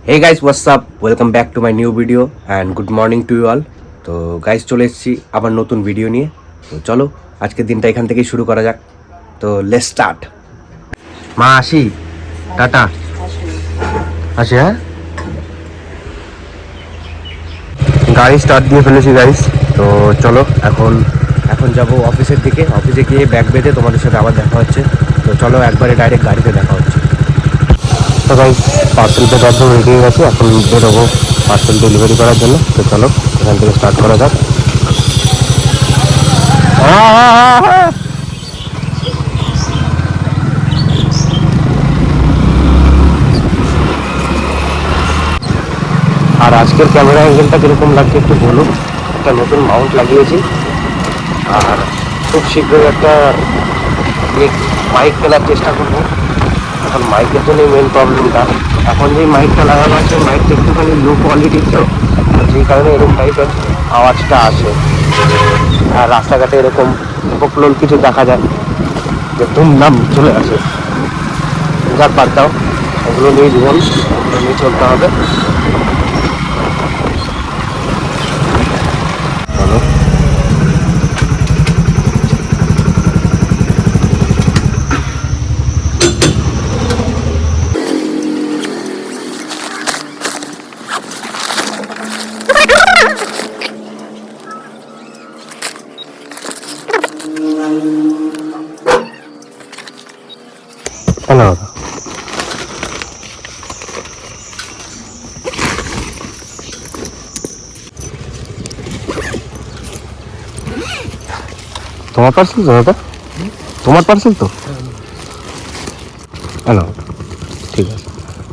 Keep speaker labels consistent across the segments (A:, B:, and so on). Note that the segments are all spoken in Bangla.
A: Hey guys, what's up? Welcome back to my new video and good morning to you all. তো গাইস চলে এসেছি আবার নতুন ভিডিও নিয়ে। তো চলো আজকের দিনটা এখান থেকেই শুরু করা যাক। তো লেটস স্টার্ট। মা আসি, টাটা। আসি হ্যাঁ, গাড়ি স্টার্ট দিয়ে ফেলেছি গাইস। তো চলো এখন যাব অফিসের দিকে। অফিসে গিয়ে ব্যাগ বেঁধে তোমাদের সাথে আবার দেখা হচ্ছে। তো চলো একবারে ডাইরেক্ট গাড়িতে দেখা হচ্ছে। তো গাইস পার্সেল তো একদম রেডি হয়ে গেছে, এখন বেরোবো পার্সেল ডেলিভারি করার জন্য। তো চলো এখান থেকে স্টার্ট করা যাক। আর আজকের ক্যামেরা অ্যাঙ্গেলটা কীরকম লাগছে একটু বলুন। একটা নতুন মাউন্ট লাগিয়েছি আর খুব শীঘ্রই একটা মাইক কেনার চেষ্টা করবো। এখন মাইকের জন্যই মেন প্রবলেমটা। এখন যে মাইকটা লাগানো আছে মাইকটা একটুখানি লো কোয়ালিটির, তো যেই কারণে এরকম টাইপের আওয়াজটা আসে। আর রাস্তাঘাটে এরকম উপকূল কিছু দেখা যায় যে দুমদাম চলে আসে। যাক বাদ দাও, এগুলো নিয়ে জীবন নিয়ে চলতে হবে। চলো হ্যালো, তোমার পার্সেল তো দাদা? তোমার পার্সেল তো? হ্যালো, ঠিক আছে।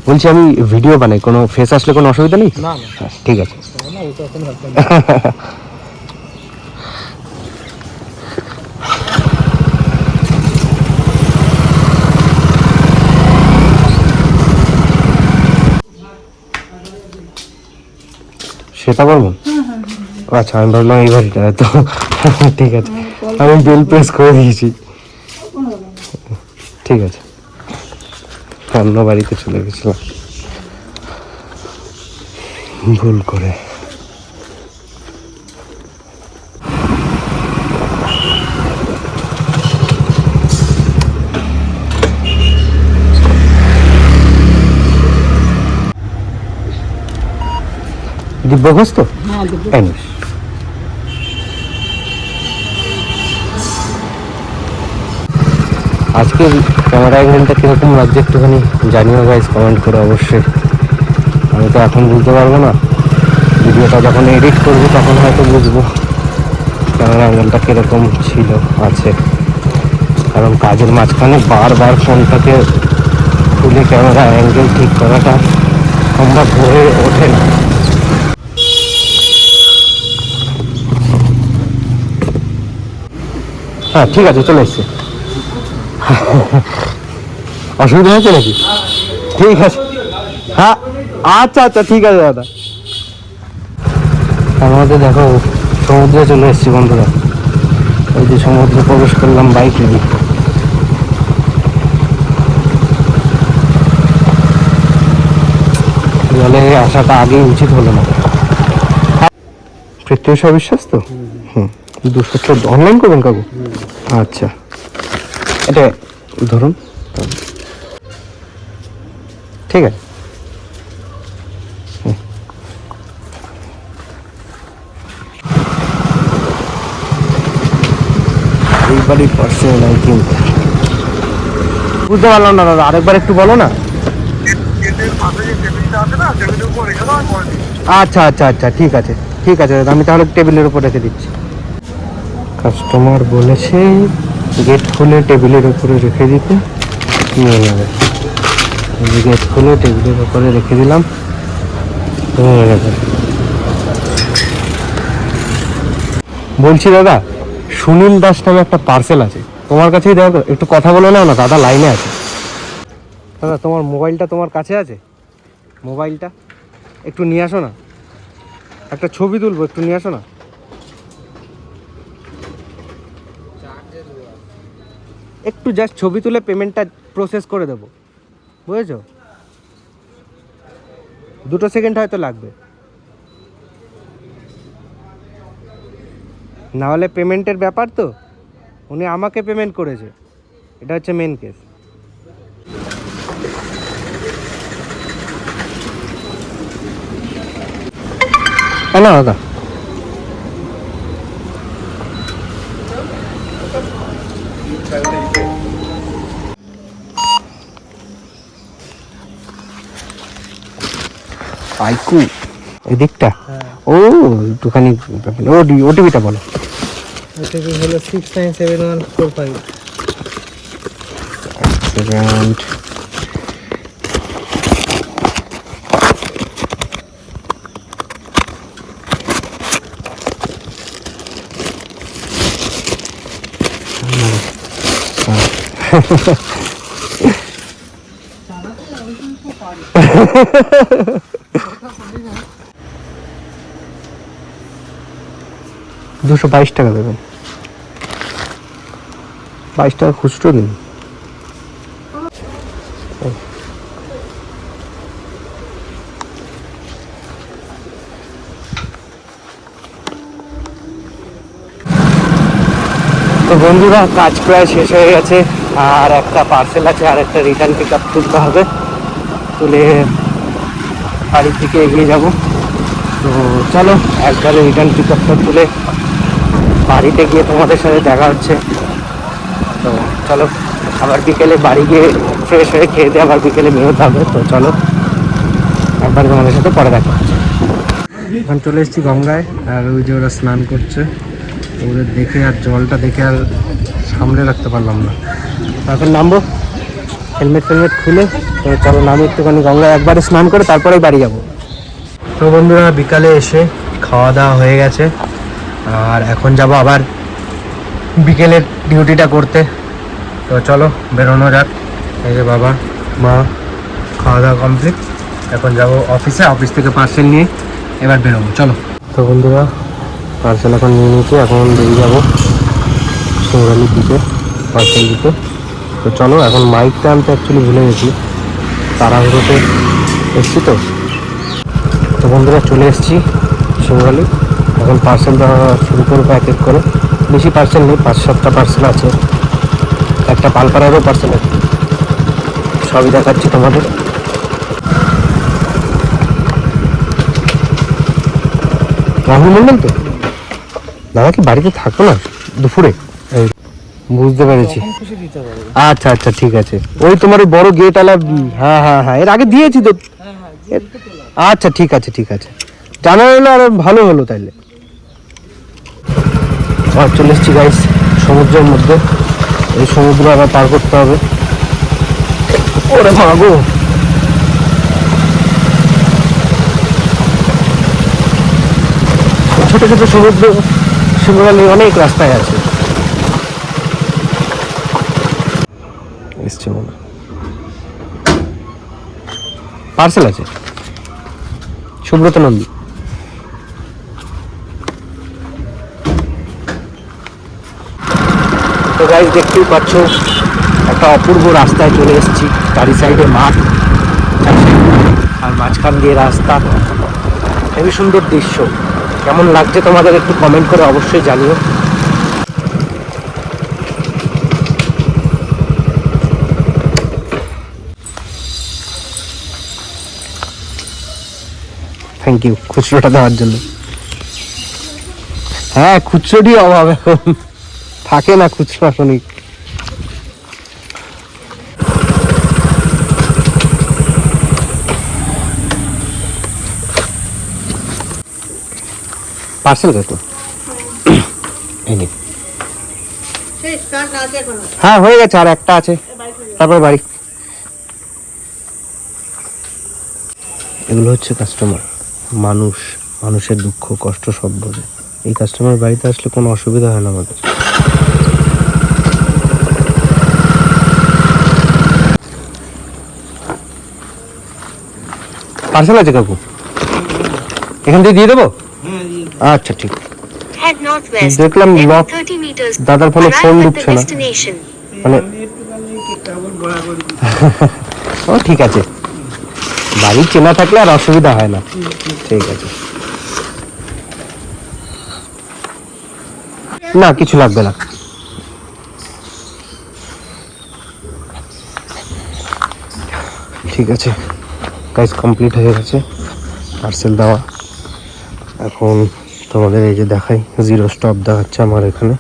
A: বলছি আমি ভিডিও বানাই, কোনো ফেস আসলে কোনো অসুবিধা নেই? হ্যাঁ ঠিক আছে। সেটা বলবেন? আচ্ছা, আমি ভাবলাম এই বাড়িটা তো। ঠিক আছে, আমি বেল প্রেস করে দিয়েছি। ঠিক আছে, অন্য বাড়িতে চলে গেছিলাম ভুল করে। দিব্য ঘোষ তো? আজকের ক্যামেরা অ্যাঙ্গেলটা কীরকম লাগছে একটুখানি জানিও গাইস, কমেন্ট করে অবশ্যই। আমি তো এখন বুঝতে পারবো না, ভিডিওটা যখন এডিট করবো তখন হয়তো বুঝবো ক্যামেরা অ্যাঙ্গেলটা কীরকম ছিল আছে। কারণ কাজের মাঝখানে বারবার ফোনটাকে খুলে ক্যামেরা অ্যাঙ্গেল ঠিক করাটা সম্ভব হয়ে ওঠে না। হ্যাঁ ঠিক আছে, চলে এসছে। অসুবিধা হয়েছে নাকি? ঠিক আছে, হ্যাঁ আচ্ছা আচ্ছা ঠিক আছে দাদা। আমাদের দেখো সমুদ্রে চলে এসেছি বন্ধুরা। ওই যে সমুদ্রে প্রবেশ করলাম বাইক নিয়ে। জলে আসাটা আগেই উচিত হলো না। প্রত্যেক বিশ্বাস তো? হুম, 214 অনলাইন করবেন কাকু? আচ্ছা, এটা ধরুন, ঠিক আছে। এইবারই পার্সেল আই থিঙ্ক। বুঝতে পারলাম না দাদা, আরেকবার একটু বলো না। আচ্ছা আচ্ছা আচ্ছা ঠিক আছে ঠিক আছে দাদা, আমি তাহলে টেবিলের উপর রেখে দিচ্ছি। কাস্টমার বলেছে গেট খুলে টেবিলের উপরে রেখে দিতে, নিয়ে নেবে। গেট খুলে টেবিলের উপরে রেখে দিলাম, নিয়ে নেবে। বলছি দাদা, সুনীল দাস নামে একটা পার্সেল আছে তোমার কাছেই, দাদা একটু কথা বলে নাও না। দাদা লাইনে আছে। দাদা তোমার মোবাইলটা তোমার কাছে আছে? মোবাইলটা একটু নিয়ে আসো না, একটা ছবি তুলবো, একটু নিয়ে আসো না। একটু জাস্ট ছবি তুলে পেমেন্টটা প্রসেস করে দেবো, বুঝেছো?
B: 2 সেকেন্ড হয়তো লাগবে, না হলে পেমেন্টের ব্যাপার তো, উনি আমাকে পেমেন্ট করেছে, এটা হচ্ছে মেন কেস। না দাদা আইকু এদিকটা, ও একটুখানি ওটিপিটা বলো।
C: ওটিপি হলো 697145।
B: 7 222 টাকা দেবেন, 22 টাকা খুচরো দিন। তো বন্ধুরা কাজ প্রায় শেষ হয়ে গেছে, আর একটা পার্সেল আছে, আর একটা রিটার্ন পিক আপ তুলতে হবে, তুলে বাড়ির দিকে এগিয়ে যাব। তো চলো একবারে রিটার্ন পিক আপটা তুলে বাড়িতে গিয়ে তোমাদের সাথে দেখা হচ্ছে। তো চলো আবার বিকেলে বাড়ি গিয়ে ফ্রেশ হয়ে খেয়ে দিয়ে আবার বিকেলে বেরোতে হবে। তো চলো একবার তোমাদের সাথে পরে দেখা হচ্ছে। এখন চলে এসেছি গঙ্গায়, আর ওই যে ওরা স্নান করছে, ওদের দেখে আর জলটা দেখে আর সামনে রাখতে পারলাম না। এখন নামবো হেলমেট ফেলমেট খুলে। তো চলো নামে একটুখানি গঙ্গায় একবারে স্নান করে তারপরেই বাড়ি যাব। তো বন্ধুরা বিকালে এসে খাওয়া দাওয়া হয়ে গেছে, আর এখন যাব আবার বিকেলের ডিউটিটা করতে। তো চলো বেরোনো যাক। এই যে বাবা মা খাওয়া দাওয়া কমপ্লিট, এখন যাব অফিসে, অফিস থেকে পার্সেল নিয়ে এবার বেরোবো। চলো। তো বন্ধুরা পার্সেল এখন নিয়ে নিয়েছি, এখন বেরিয়ে যাবো সৌরালির দিকে পার্সেল দিতে। তো চলো এখন মাইকটা আনতে অ্যাকচুয়ালি ভুলে গেছি, তাড়াহুড়োতে এসছি। তো বন্ধুরা চলে এসেছি সৌরালি, এখন পার্সেল দেওয়া শুরু করবো এক এক করে। বেশি পার্সেল নেই, 5-7টা পার্সেল আছে, একটা পালপাড়ারও পার্সেল আছে, সবই দেখাচ্ছি তোমাদের। রাহুল মন্ডল তো দাদা কি বাড়িতে থাকতো না দুপুরে? বুঝতে পেরেছি, আচ্ছা আচ্ছা ঠিক আছে। ওই তোমার ওই বড় গেট আলা, হ্যাঁ হ্যাঁ হ্যাঁ এর আগে দিয়েছি তো। আচ্ছা ঠিক আছে ঠিক আছে, জানা হলো আর ভালো হলো তাইলে। আর চলে এসেছি গাইস সমুদ্রের মধ্যে, এই সমুদ্র আবার পার করতে হবে। ওরে মাগো, ছোট ছোট সমুদ্র শিমরালি অনেক রাস্তায় আছে। এসছে মনে পার্সেল আছে, সুব্রত নন্দী। তো গাইস দেখতেই পাচ্ছ একটা অপূর্ব রাস্তায় চলে এসেছি, চারি সাইডে মাঠ আর মাঝখান দিয়ে রাস্তা, খুবই সুন্দর দৃশ্য। কেমন লাগছে তোমাদের একটু কমেন্ট করে অবশ্যই জানিও। থ্যাংক ইউ খুচরোটা দেওয়ার জন্য। হ্যাঁ খুচরোটি অভাব, এখন থাকে না খুচরো আসলে। পার্সেল কত? হ্যাঁ হয়ে গেছে, আর একটা আছে, তারপর বাড়ি। এগুলো হচ্ছে কাস্টমার, মানুষ, মানুষের দুঃখ কষ্ট সব বোঝে। এই কাস্টমার বাড়িতে আসলে কোনো অসুবিধা হয় না আমাদের। পার্সেল আছে কাকু, এখান থেকে দিয়ে দেবো? আচ্ছা ঠিক। দেখলাম লক, দাদার ফোনে ফোন ঢুকছে না, মানে ও ঠিক আছে। বাড়ি চেনা থাকলে আর অসুবিধা হয় না। ঠিক আছে, না কিছু লাগবে না। ঠিক আছে কাজ কমপ্লিট হয়ে গেছে, পার্সেল দেওয়া। এখন তোমাদের এই যে দেখাই, 0 স্টপ দেখাচ্ছে আমার এখানে,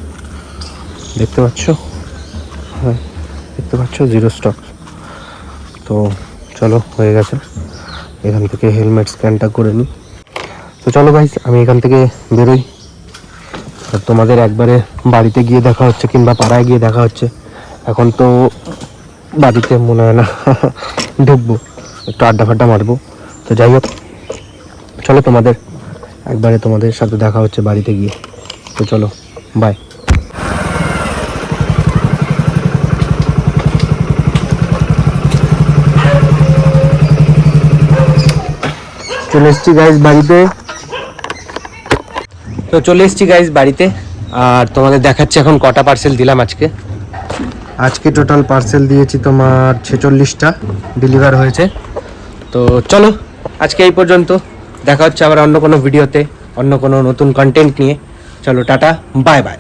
B: দেখতে পাচ্ছ? হ্যাঁ দেখতে পাচ্ছ 0 স্টপ। তো চলো হয়ে গেছে, এখান থেকে হেলমেট স্ক্যানটা করে নিই। তো চলো গাইস আমি এখান থেকে বেরোই, আর তোমাদের একবারে বাড়িতে গিয়ে দেখা হচ্ছে কিংবা পাড়ায় গিয়ে দেখা হচ্ছে। এখন তো বাড়িতে মনে হয় না ঢুকবো, একটু আড্ডা ফাড্ডা মারবো। তো যাই হোক চলো তোমাদের সাথে দেখা হচ্ছে বাড়িতে গিয়ে। তো চলো বাই। চলে এসছি গাইজ বাড়িতে। তো চলে এসছি গাইজ বাড়িতে, আর তোমাদের দেখাচ্ছি এখন কটা পার্সেল দিলাম আজকে টোটাল পার্সেল দিয়েছি তোমার 46টা ডেলিভার হয়েছে। তো চলো আজকে এই পর্যন্ত, দেখা হচ্ছে আবার অন্য কোনো ভিডিওতে অন্য কোনো নতুন কন্টেন্ট নিয়ে। চলো টাটা, বাই বাই।